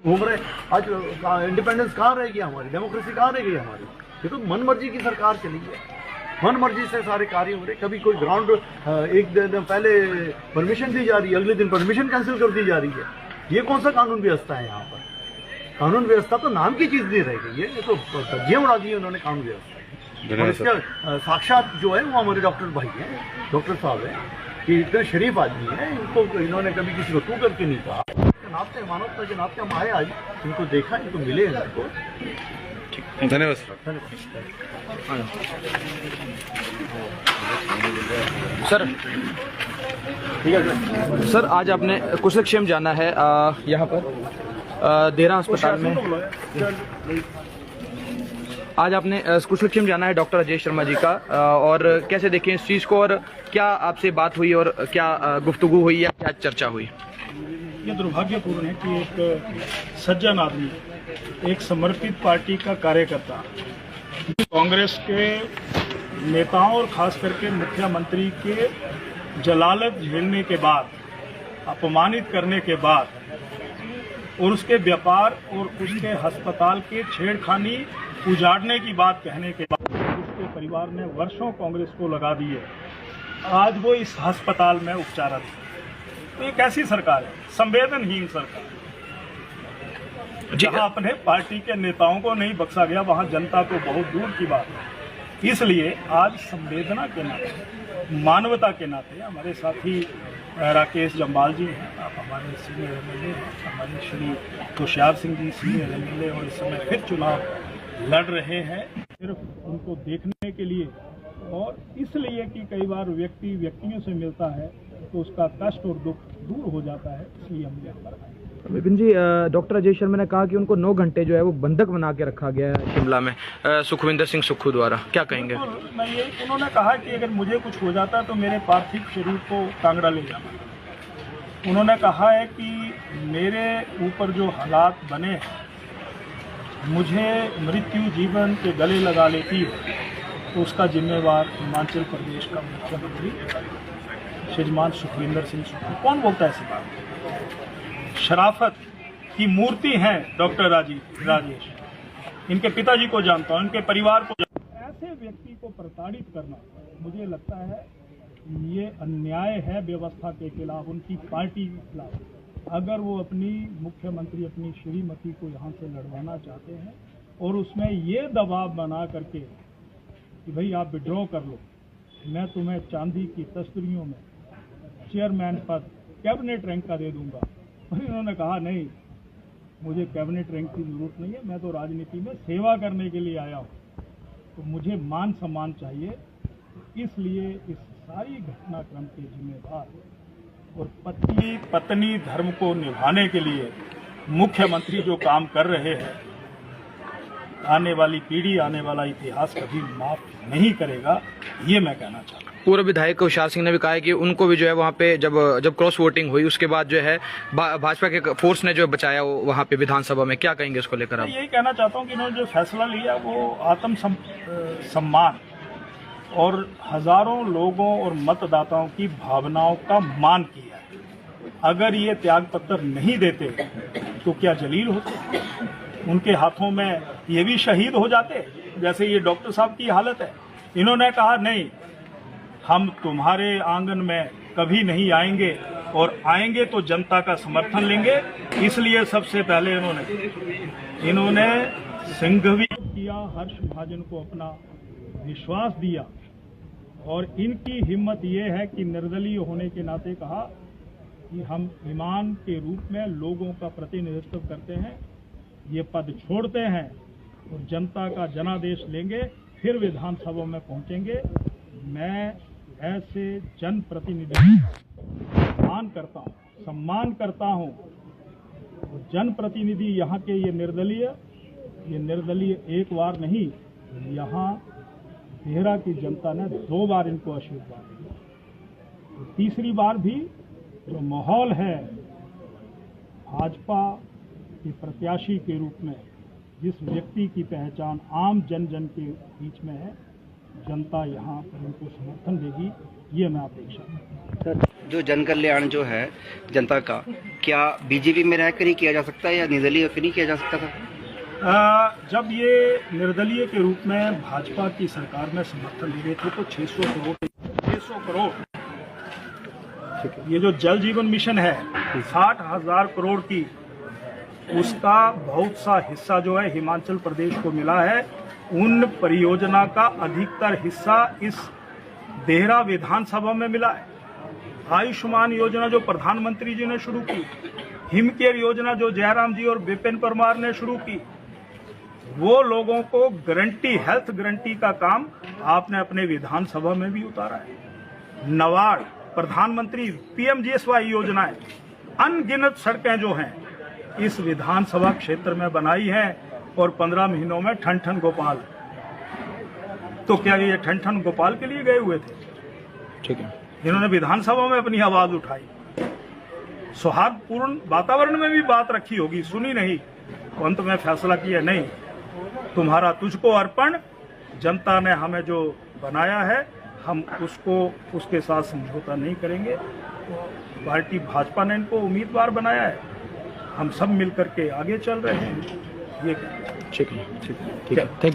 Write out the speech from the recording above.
घूम रहे। आज इंडिपेंडेंस कहाँ रह गया हमारी, डेमोक्रेसी कहाँ रह गई हमारी? ये तो मन मर्जी की सरकार चली है, मन मर्जी से सारे कार्य हो रहे। कभी कोई ग्राउंड एक दिन पहले परमिशन दी जा रही है, अगले दिन परमिशन कैंसिल कर दी जा रही है। ये कौन सा कानून व्यवस्था है यहाँ पर? कानून व्यवस्था तो नाम की चीज नहीं रह गई है, ये तो धज्जियां उड़ा दी है उन्होंने कानून व्यवस्था। और इसका साक्षात जो है वो हमारे डॉक्टर भाई हैं, डॉक्टर साहब हैं, कि इतने शरीफ आदमी है, इनको इन्होंने कभी किसी को तू करके नहीं कहा। नापते मानवता के नापते हम आए, आज इनको देखा, इनको मिले इनको। धन्यवाद सर। सर आज आपने कुशलक्षेम जाना है यहाँ पर देरा अस्पताल में। आज आपने कुशलक्षेम जाना है डॉक्टर अजय शर्मा जी का, और कैसे देखें इस चीज़ को, और क्या आपसे बात हुई और क्या गुफ्तगू हुई या क्या चर्चा हुई? ये दुर्भाग्यपूर्ण है कि एक सज्जन आदमी, एक समर्पित पार्टी का कार्यकर्ता, कांग्रेस के नेताओं और खास करके मुख्यमंत्री के जलालत झेलने के बाद, अपमानित करने के बाद, और उसके व्यापार और उसके अस्पताल के छेड़खानी उजाड़ने की बात कहने के बाद उसके परिवार ने वर्षों कांग्रेस को लगा दिए, आज वो इस अस्पताल में उपचारत है। तो ये कैसी सरकार है? संवेदनहीन सरकार। जहां अपने पार्टी के नेताओं को नहीं बख्शा गया, वहां जनता को बहुत दूर की बात है। इसलिए आज संवेदना के नाते, मानवता के नाते हमारे साथी राकेश जम्वाल जी हैं, आप हमारे सीनियर एमएलए हैं, हमारे श्री तुषार सिंह जी सीनियर एमएलए, और इस समय फिर चुनाव लड़ रहे हैं, सिर्फ उनको देखने के लिए और इसलिए कि कई बार व्यक्ति व्यक्तियों से मिलता है तो उसका कष्ट और दुख दूर हो जाता है, इसलिए हम यहाँ पर आए। विपिन जी, डॉक्टर अजय शर्मा ने कहा कि उनको 9 घंटे जो है वो बंधक बना के रखा गया है शिमला में सुखविंदर सिंह सुक्खू द्वारा, क्या कहेंगे? मैं ये, उन्होंने कहा कि अगर मुझे कुछ हो जाता तो मेरे पार्थिव शरीर को कांगड़ा ले जाना। उन्होंने कहा है कि मेरे ऊपर जो हालात बने हैं, मुझे मृत्यु जीवन के गले लगा लेती है, तो उसका जिम्मेवार हिमाचल प्रदेश का मुख्यमंत्री श्रीमान सुखविंदर सिंह सुक्खू। कौन बोलता है ऐसी बात? शराफत की मूर्ति हैं डॉक्टर राजेश। इनके पिताजी को जानता हूं, इनके परिवार को जानता हूं। ऐसे व्यक्ति को प्रताड़ित करना, मुझे लगता है ये अन्याय है व्यवस्था के खिलाफ, उनकी पार्टी के खिलाफ। अगर वो अपनी मुख्यमंत्री, अपनी श्रीमती को यहाँ से लड़वाना चाहते हैं और उसमें ये दबाव बना करके कि भाई आप विड्रॉ कर लो, मैं तुम्हें चांदी की तस्तरियों में चेयरमैन पद कैबिनेट रैंक का दे दूंगा, और इन्होंने कहा नहीं, मुझे कैबिनेट रैंक की जरूरत नहीं है, मैं तो राजनीति में सेवा करने के लिए आया हूँ, तो मुझे मान सम्मान चाहिए। इसलिए इस सारी घटनाक्रम के जिम्मेदार और पत्नी धर्म को निभाने के लिए मुख्यमंत्री जो काम कर रहे हैं, आने वाली पीढ़ी, आने वाला इतिहास कभी माफ नहीं करेगा, ये मैं कहना चाहता हूँ। पूर्व विधायक तुषार सिंह ने भी कहा है कि उनको भी जो है वहाँ पे जब क्रॉस वोटिंग हुई उसके बाद जो है भाजपा के फोर्स ने जो बचाया वहाँ पे विधानसभा में, क्या कहेंगे इसको लेकर? मैं यही कहना चाहता हूँ कि इन्होंने जो फैसला लिया वो आत्म सम्मान और हजारों लोगों और मतदाताओं की भावनाओं का मान किया है। अगर ये त्याग पत्र नहीं देते तो क्या जलील होते, उनके हाथों में ये भी शहीद हो जाते, जैसे ये डॉक्टर साहब की हालत है। इन्होंने कहा नहीं, हम तुम्हारे आंगन में कभी नहीं आएंगे, और आएंगे तो जनता का समर्थन लेंगे। इसलिए सबसे पहले इन्होंने संघवी किया, हर्ष महाजन को अपना विश्वास दिया, और इनकी हिम्मत ये है कि निर्दलीय होने के नाते कहा कि हम ईमान के रूप में लोगों का प्रतिनिधित्व करते हैं, ये पद छोड़ते हैं और जनता का जनादेश लेंगे, फिर विधानसभा में पहुंचेंगे। मैं ऐसे जनप्रतिनिधि मान करता हूं, सम्मान करता हूं। जनप्रतिनिधि यहाँ के ये निर्दलीय एक बार नहीं, यहाँ देहरा की जनता ने 2 बार इनको आशीर्वाद दिया। तो तीसरी बार भी जो माहौल है भाजपा के प्रत्याशी के रूप में, जिस व्यक्ति की पहचान आम जन के बीच में है, जनता यहाँ पर उनको समर्थन देगी, ये मैं अपेक्षा करता हूँ। जो जन कल्याण जो है जनता का, क्या बीजेपी में रहकर ही किया जा सकता है या निर्दलीय होकर नहीं किया जा सकता था? जब ये निर्दलीय के रूप में भाजपा की सरकार में समर्थन दे रहे थे तो 600 करोड़ ये जो जल जीवन मिशन है 60,000 करोड़ की, उसका बहुत सा हिस्सा जो है हिमाचल प्रदेश को मिला है। उन परियोजना का अधिकतर हिस्सा इस देहरा विधानसभा में मिला है। आयुष्मान योजना जो प्रधानमंत्री जी ने शुरू की, हिमकेयर योजना जो जयराम जी और विपिन परमार ने शुरू की, वो लोगों को गारंटी, हेल्थ गारंटी का काम आपने अपने विधानसभा में भी उतारा है। नवाड़, प्रधानमंत्री पीएमजीएसवाई योजनाएं, अनगिनत सड़कें जो हैं इस विधानसभा क्षेत्र में बनाई हैं। और 15 महीनों में ठन ठन गोपाल, तो क्या ये ठन ठन गोपाल के लिए गए हुए थे? ठीक है, इन्होंने विधानसभा में अपनी आवाज उठाई, सौहार्दपूर्ण वातावरण में भी बात रखी होगी, सुनी नहीं, अंत में फैसला किया नहीं, तुम्हारा तुझको अर्पण, जनता ने हमें जो बनाया है हम उसके साथ समझौता नहीं करेंगे। पार्टी भाजपा ने इनको उम्मीदवार बनाया है, हम सब मिलकर के आगे चल रहे हैं। ये ठीक है, थैंक यू।